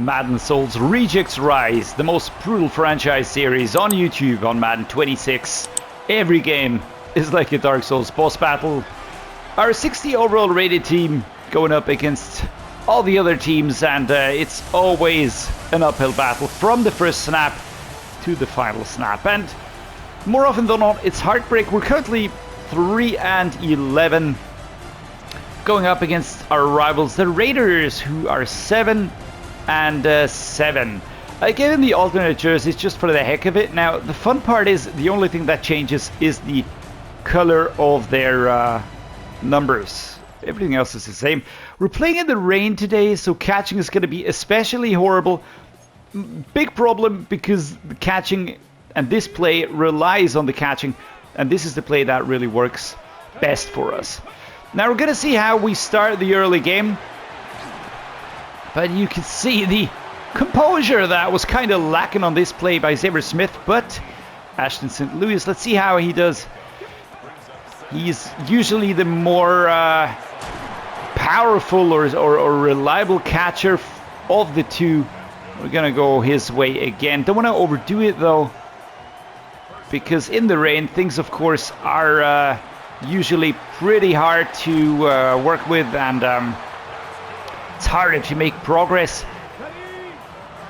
Madden Souls Rejects Rise, the most brutal franchise series on YouTube on Madden 26. Every game is like a Dark Souls boss battle. Our 60 overall rated team going up against all the other teams, and it's always an uphill battle from the first snap to the final snap. And more often than not, it's heartbreak. We're currently 3-11. Going up against our rivals, the Raiders, who are 7-7. I gave them the alternate jerseys just for the heck of it. Now, the fun part is the only thing that changes is the color of their numbers. Everything else is the same. We're playing in the rain today, so catching is going to be especially horrible. Big problem because the catching and this play relies on the catching, and this is the play that really works best for us. Now we're going to see how we start the early game, but you can see the composure that was kind of lacking on this play by Xavier Smith. But Ashton St. Louis, let's see how he does. He's usually the more powerful or reliable catcher of the two. We're going to go his way again. Don't want to overdo it though, because in the rain things of course are usually pretty hard to work with, and it's harder to make progress.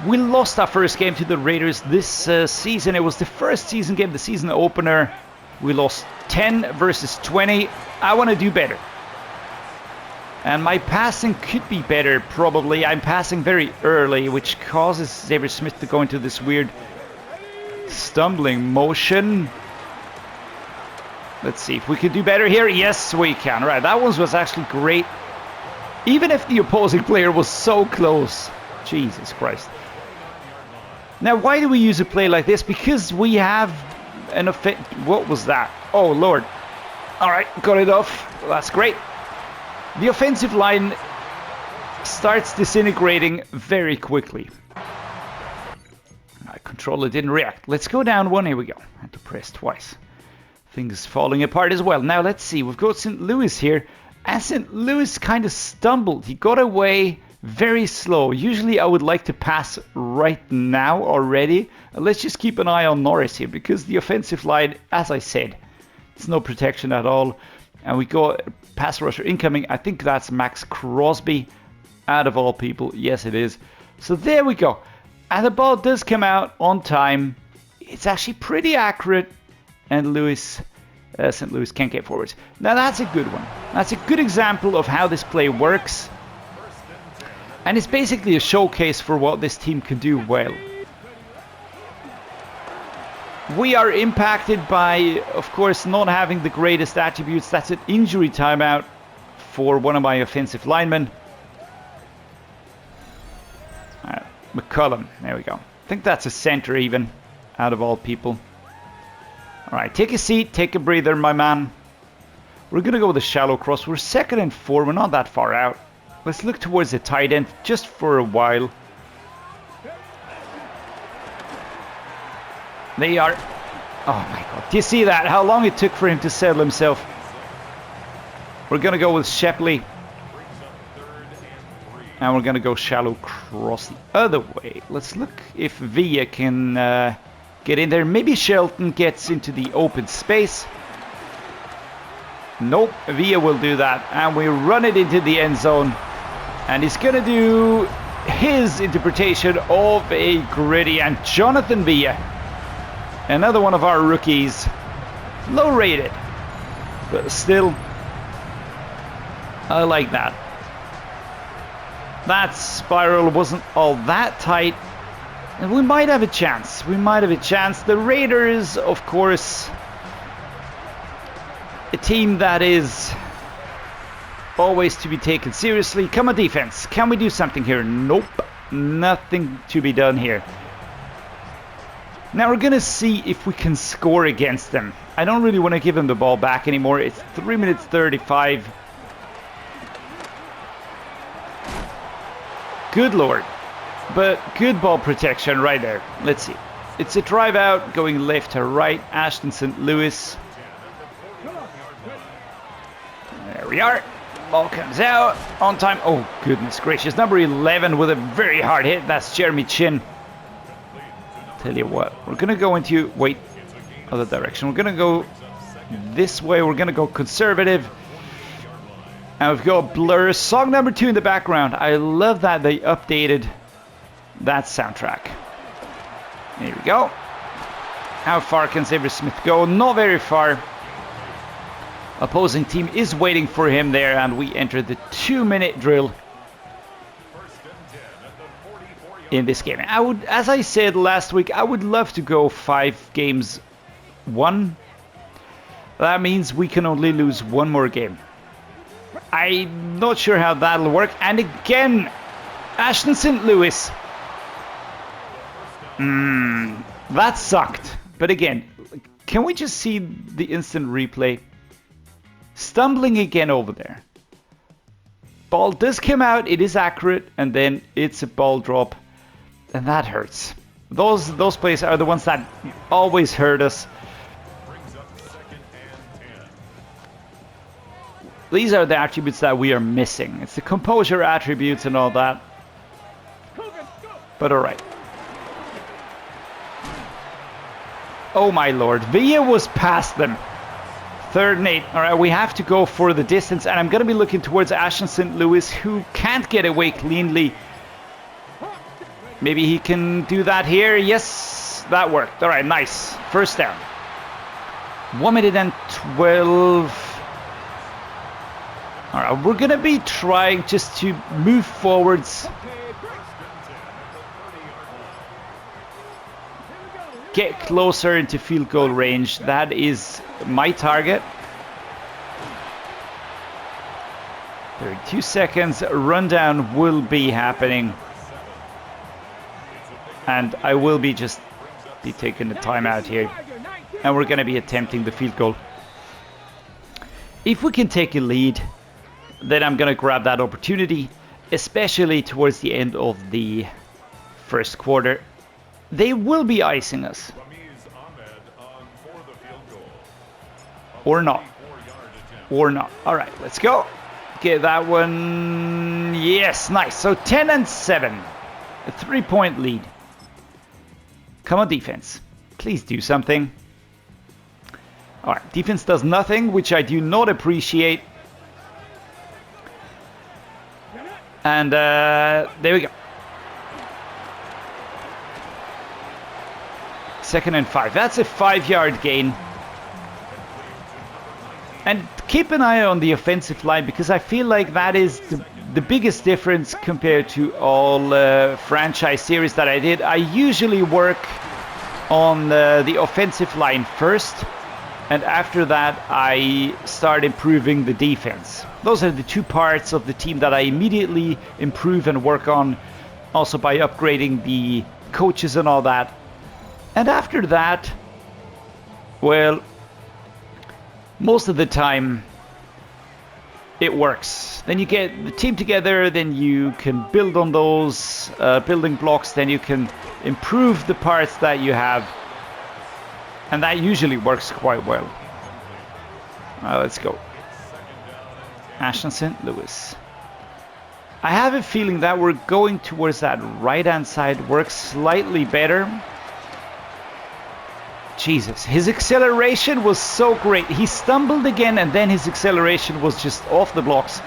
We lost our first game to the Raiders this season. It was the first season game, the season opener. We lost 10 versus 20. I want to do better. And my passing could be better, probably. I'm passing very early, which causes Xavier Smith to go into this weird stumbling motion. Let's see if we can do better here. Yes, we can. Right, that one was actually great. Even if the opposing player was so close. Jesus Christ. Now, why do we use a play like this? Because we have an offense. What was that? Oh, Lord. All right, got it off. That's great. The offensive line starts disintegrating very quickly. My controller didn't react. Let's go down one. Here we go. I had to press twice. Things falling apart as well. Now let's see. We've got St. Louis here. And St. Louis kind of stumbled. He got away very slow. Usually I would like to pass right now already. Let's just keep an eye on Norris here, because the offensive line, as I said, it's no protection at all. And we got pass rusher incoming. I think that's Max Crosby, out of all people. Yes, it is. So there we go. And the ball does come out on time. It's actually pretty accurate. And St. Louis can't get forwards. Now that's a good one. That's a good example of how this play works. And it's basically a showcase for what this team can do well. We are impacted by, of course, not having the greatest attributes. That's an injury timeout for one of my offensive linemen. McCullum, there we go. I think that's a center even, out of all people. Alright, take a seat, take a breather, my man. We're going to go with a shallow cross. We're 2nd and 4, we're not that far out. Let's look towards the tight end just for a while. They are... Oh my god, do you see that? How long it took for him to settle himself. We're going to go with Shepley. And we're going to go shallow cross the other way. Let's look if Villa can get in there. Maybe Shelton gets into the open space. Nope, Villa will do that. And we run it into the end zone. And he's going to do his interpretation of a gritty. And Jonathan Villa, another one of our rookies, low rated, but still, I like that. That spiral wasn't all that tight, and we might have a chance. We might have a chance. The Raiders, of course, a team that is always to be taken seriously. Come on, defense. Can we do something here? Nope. Nothing to be done here. Now we're going to see if we can score against them. I don't really want to give them the ball back anymore. It's 3 minutes 35. Good lord. But good ball protection right there. Let's see. It's a drive out going left to right. Ashton St. Louis. There we are. Ball comes out on time. Oh, goodness gracious. Number 11 with a very hard hit. That's Jeremy Chin. Tell you what, we're going to go into... Wait, other direction. We're going to go this way. We're going to go conservative. And we've got Blur. Song number 2 in the background. I love that they updated that soundtrack. There we go. How far can Xavier Smith go? Not very far. Opposing team is waiting for him there, and we enter the 2-minute drill in this game. I would, as I said last week, I would love to go 5 games 1. That means we can only lose 1 more game. I'm not sure how that'll work. And again, Ashton St. Louis. That sucked. But again, can we just see the instant replay? Stumbling again over there. Ball does come out, it is accurate, and then it's a ball drop, and that hurts. Those plays are the ones that always hurt us. These are the attributes that we are missing. It's the composure attributes and all that. But alright. Oh my lord, Villa was past them. 3rd and 8. Alright, we have to go for the distance, and I'm going to be looking towards Ashton St. Louis, who can't get away cleanly. Maybe he can do that here. Yes, that worked. Alright, nice. First down. 1 minute and 12. Alright, we're going to be trying just to move forwards. Get closer into field goal range. That is my target. 32 seconds. Rundown will be happening. And I will be taking the timeout here. And we're going to be attempting the field goal. If we can take a lead, then I'm going to grab that opportunity, especially towards the end of the first quarter. They will be icing us. Or not. Or not. Alright, let's go. Get that one. Yes, nice. So 10 and 7. A 3-point lead. Come on, defense. Please do something. Alright, defense does nothing, which I do not appreciate. And there we go. 2nd and 5. That's a 5-yard gain. And keep an eye on the offensive line, because I feel like that is the biggest difference compared to all franchise series that I did. I usually work on the offensive line first, and after that I start improving the defense. Those are the 2 parts of the team that I immediately improve and work on, also by upgrading the coaches and all that. And after that, well, most of the time it works. Then you get the team together, then you can build on those building blocks, then you can improve the parts that you have, and that usually works quite well. Let's go. Ashton St. Louis. I have a feeling that we're going towards that right-hand side. Works slightly better. Jesus, his acceleration was so great. He stumbled again, and then his acceleration was just off the blocks.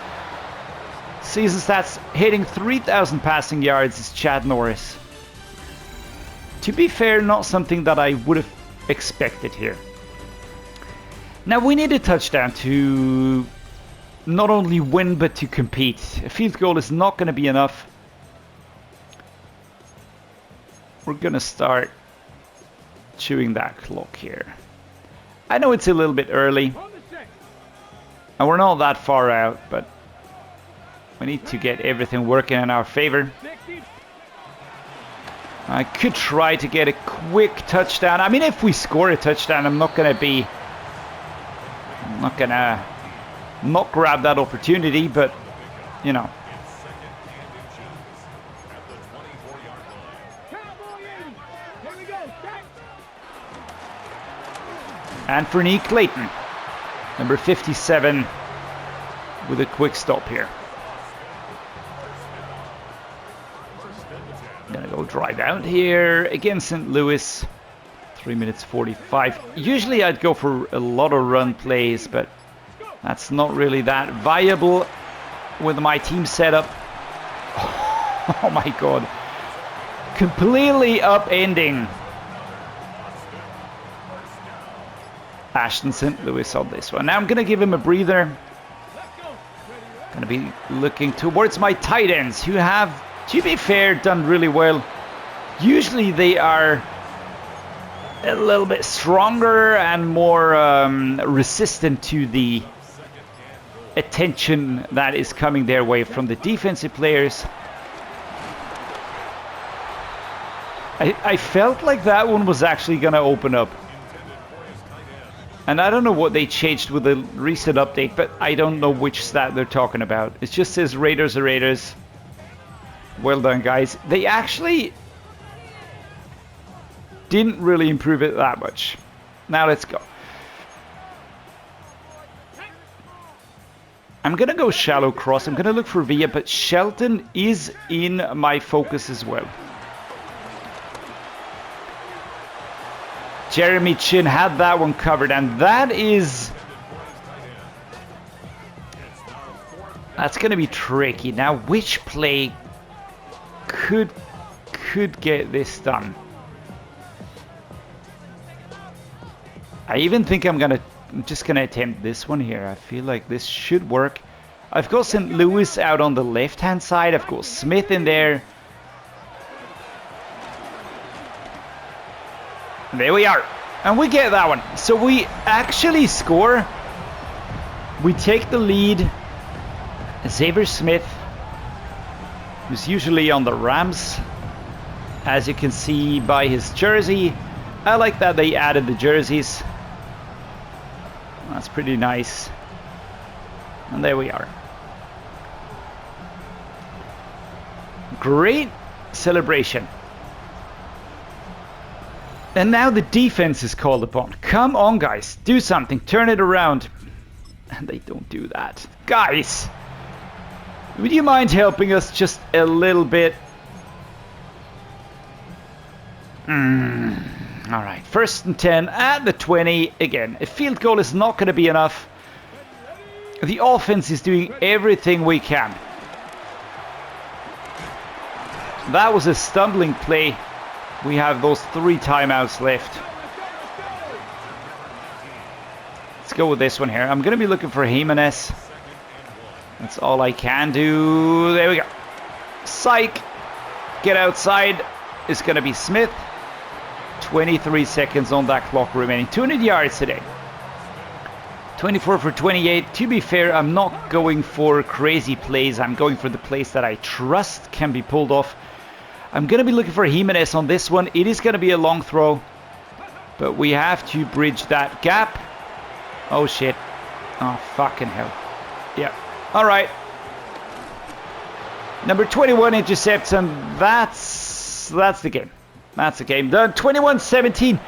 Season stats hitting 3,000 passing yards is Chad Norris. To be fair, not something that I would have expected here. Now we need a touchdown to not only win but to compete. A field goal is not going to be enough. We're going to start chewing that clock here. I know it's a little bit early and we're not that far out, but we need to get everything working in our favor. I could try to get a quick touchdown. I mean, if we score a touchdown, I'm not gonna not grab that opportunity, but you know. Anthony Clayton, number 57, with a quick stop here. Gonna go drive out here against St. Louis. 3 minutes 45. Usually I'd go for a lot of run plays, but that's not really that viable with my team setup. Oh my god. Completely upending Ashton St. Louis on this one. Now I'm gonna give him a breather. Gonna be looking towards my tight ends, who have, to be fair, done really well. Usually they are a little bit stronger and more resistant to the attention that is coming their way from the defensive players. I felt like that one was actually going to open up. And I don't know what they changed with the recent update, but I don't know which stat they're talking about. It just says Raiders are Raiders. Well done, guys. They actually didn't really improve it that much. Now let's go. I'm going to go shallow cross. I'm going to look for Villa, but Shelton is in my focus as well. Jeremy Chin had that one covered, and that's going to be tricky. Now, which play could get this done? I even think I'm just gonna attempt this one here. I feel like this should work. I've got St. Louis out on the left-hand side. I've got Smith in there. There we are. And we get that one. So we actually score. We take the lead. Xavier Smith, who's usually on the Rams, as you can see by his jersey. I like that they added the jerseys. That's pretty nice. And there we are. Great celebration. And now the defense is called upon. Come on, guys. Do something. Turn it around. And they don't do that. Guys, would you mind helping us just a little bit? Alright, 1st and 10 at the 20. Again, a field goal is not going to be enough. The offense is doing everything we can. That was a stumbling play. We have those 3 timeouts left. Let's go with this one here. I'm going to be looking for Jimenez. That's all I can do. There we go. Psych. Get outside. It's going to be Smith. 23 seconds on that clock remaining. 200 yards today. 24 for 28. To be fair, I'm not going for crazy plays. I'm going for the plays that I trust can be pulled off. I'm going to be looking for Jimenez on this one. It is going to be a long throw, but we have to bridge that gap. Oh, shit. Oh, fucking hell. Yeah. All right. Number 21 intercepts, and that's the game. That's the game done. 21-17.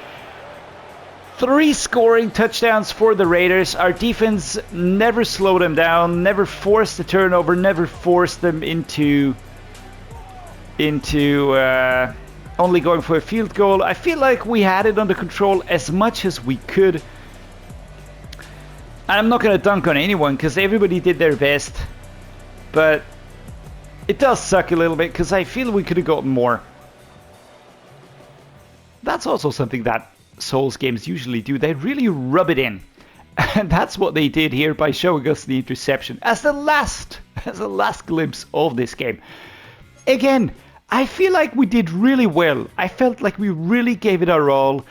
3 scoring touchdowns for the Raiders. Our defense never slowed them down, never forced a turnover, never forced them into only going for a field goal. I feel like we had it under control as much as we could. And I'm not going to dunk on anyone because everybody did their best. But it does suck a little bit because I feel we could have gotten more. That's also something that Souls games usually do. They really rub it in. And that's what they did here by showing us the interception as the last glimpse of this game. Again, I feel like we did really well. I felt like we really gave it our all.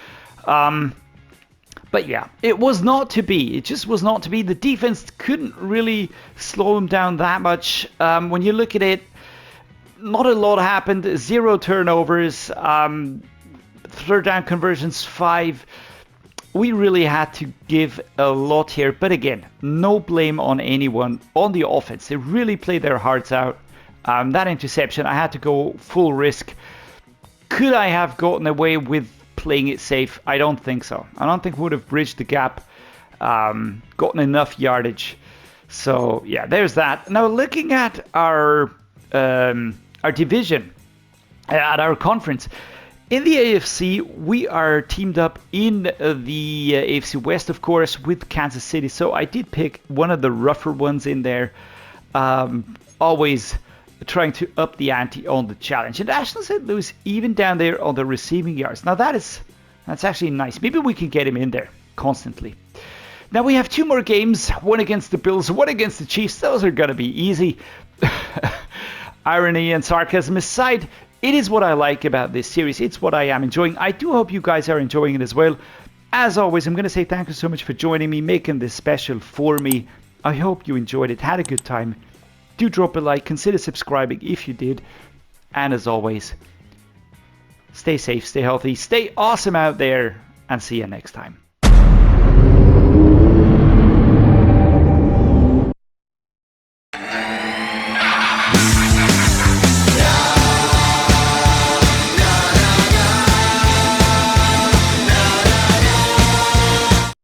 But yeah, it was not to be. It just was not to be. The defense couldn't really slow them down that much. When you look at it, not a lot happened. 0 turnovers. 3rd down conversions, 5. We really had to give a lot here. But again, no blame on anyone on the offense. They really played their hearts out. That interception, I had to go full risk. Could I have gotten away with playing it safe? I don't think so. I don't think we would have bridged the gap, gotten enough yardage. So yeah, there's that. Now looking at our division, at our conference. In the AFC, we are teamed up in the AFC West, of course, with Kansas City. So I did pick one of the rougher ones in there. Always trying to up the ante on the challenge. And Ashton St. Louis even down there on the receiving yards. Now that's actually nice. Maybe we can get him in there constantly. Now we have 2 more games, one against the Bills, one against the Chiefs. Those are going to be easy. Irony and sarcasm aside, it is what I like about this series. It's what I am enjoying. I do hope you guys are enjoying it as well. As always, I'm going to say thank you so much for joining me, making this special for me. I hope you enjoyed it, had a good time. Do drop a like, consider subscribing if you did. And as always, stay safe, stay healthy, stay awesome out there, and see you next time.